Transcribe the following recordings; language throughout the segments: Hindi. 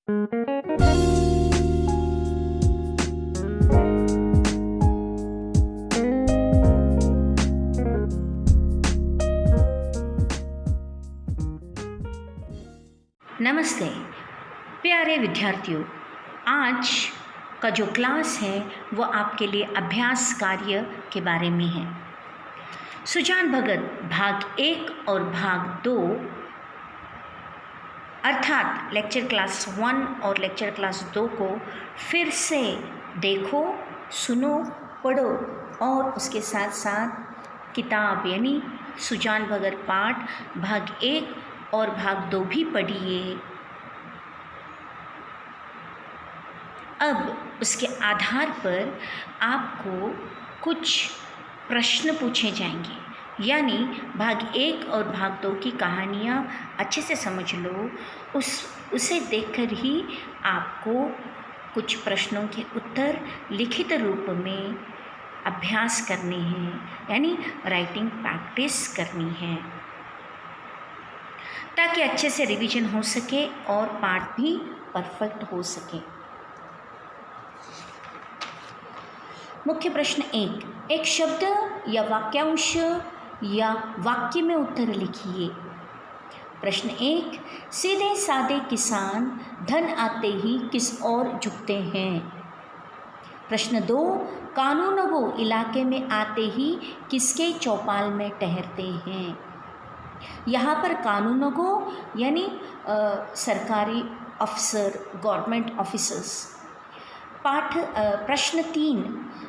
नमस्ते प्यारे विद्यार्थियों, आज का जो क्लास है वो आपके लिए अभ्यास कार्य के बारे में है। सुजान भगत भाग 1 और भाग 2 अर्थात लेक्चर क्लास 1 और लेक्चर क्लास 2 को फिर से देखो, सुनो, पढ़ो और उसके साथ साथ किताब यानी सुजान भगत पाठ भाग 1 और भाग 2 भी पढ़िए। अब उसके आधार पर आपको कुछ प्रश्न पूछे जाएंगे, यानी भाग 1 और भाग 2 की कहानियाँ अच्छे से समझ लो। उसे देखकर ही आपको कुछ प्रश्नों के उत्तर लिखित रूप में अभ्यास करने हैं, यानी राइटिंग प्रैक्टिस करनी है, ताकि अच्छे से रिवीजन हो सके और पाठ भी परफेक्ट हो सके। मुख्य प्रश्न 1, एक शब्द या वाक्यांश या वाक्य में उत्तर लिखिए। प्रश्न 1, सीधे साधे किसान धन आते ही किस ओर झुकते हैं। प्रश्न 2, कानून वो इलाके में आते ही किसके चौपाल में ठहरते हैं। यहाँ पर कानूनों को यानी सरकारी अफसर, गवर्नमेंट ऑफिसर्स। प्रश्न 3,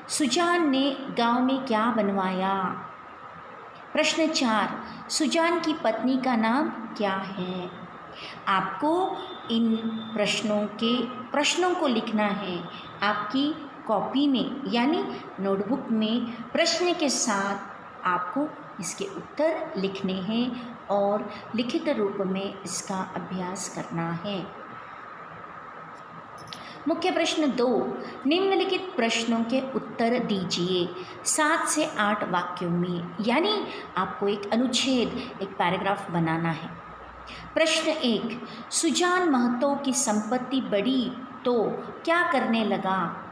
सुजान ने गांव में क्या बनवाया। प्रश्न 4, सुजान की पत्नी का नाम क्या है। आपको इन प्रश्नों को लिखना है आपकी कॉपी में, यानी नोटबुक में प्रश्न के साथ आपको इसके उत्तर लिखने हैं और लिखित रूप में इसका अभ्यास करना है। मुख्य प्रश्न 2, निम्नलिखित प्रश्नों के उत्तर दीजिए 7 से 8 वाक्यों में, यानी आपको एक अनुच्छेद, एक पैराग्राफ बनाना है। प्रश्न 1, सुजान महतो की संपत्ति बढ़ी तो क्या करने लगा।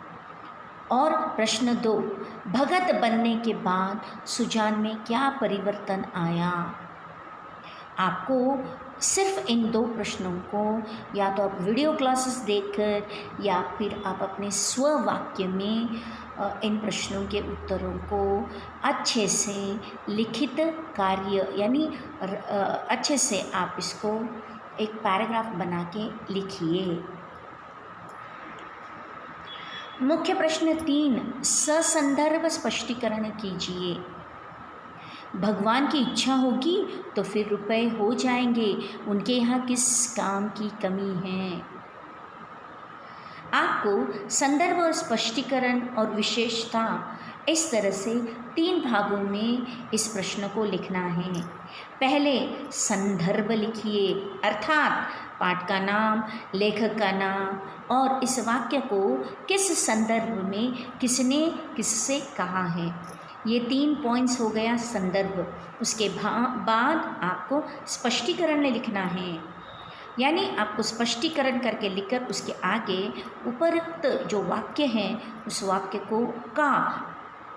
और प्रश्न 2, भगत बनने के बाद सुजान में क्या परिवर्तन आया। आपको सिर्फ इन 2 प्रश्नों को या तो आप वीडियो क्लासेस देखकर या फिर आप अपने स्व वाक्य में इन प्रश्नों के उत्तरों को अच्छे से लिखित कार्य यानी अच्छे से आप इसको एक पैराग्राफ बना के लिखिए। मुख्य प्रश्न 3, ससंदर्भ स्पष्टीकरण कीजिए। भगवान की इच्छा होगी तो फिर रुपए हो जाएंगे, उनके यहाँ किस काम की कमी है। आपको संदर्भ और स्पष्टीकरण और विशेषता इस तरह से 3 भागों में इस प्रश्न को लिखना है। पहले संदर्भ लिखिए, अर्थात पाठ का नाम, लेखक का नाम और इस वाक्य को किस संदर्भ में किसने किससे कहा है। ये 3 पॉइंट्स हो गया संदर्भ। उसके बाद आपको स्पष्टीकरण लिखना है, यानी आपको स्पष्टीकरण करके लिखकर उसके आगे उपरोक्त जो वाक्य हैं उस वाक्य को का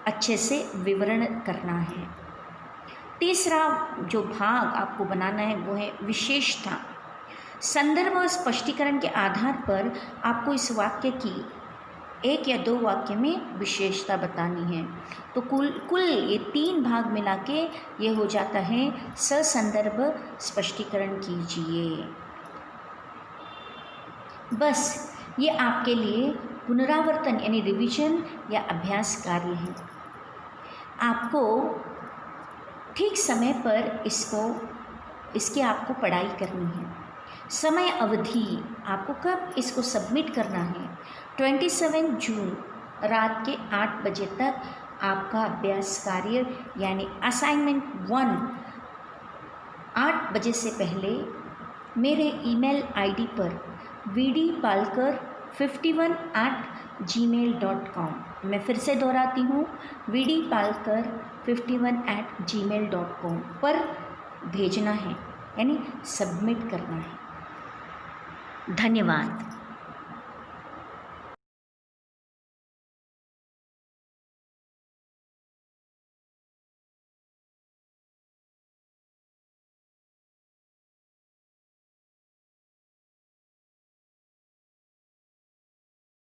अच्छे से विवरण करना है। तीसरा जो भाग आपको बनाना है वो है विशेषता। संदर्भ और स्पष्टीकरण के आधार पर आपको इस वाक्य की 1 या 2 वाक्य में विशेषता बतानी है। तो कुल ये 3 भाग मिला के ये हो जाता है ससंदर्भ स्पष्टीकरण कीजिए। बस ये आपके लिए पुनरावर्तन यानी रिवीजन या अभ्यास कार्य है। आपको ठीक समय पर इसकी आपको पढ़ाई करनी है। समय अवधि आपको कब इसको सबमिट करना है, 27 जून रात के 8 बजे तक आपका अभ्यास कार्य यानी असाइनमेंट 1 8 बजे से पहले मेरे ईमेल आईडी पर vdpalkar51@gmail.com, मैं फिर से दोहराती हूँ vdpalkar51@gmail.com पर भेजना है, यानी सबमिट करना है। धन्यवाद।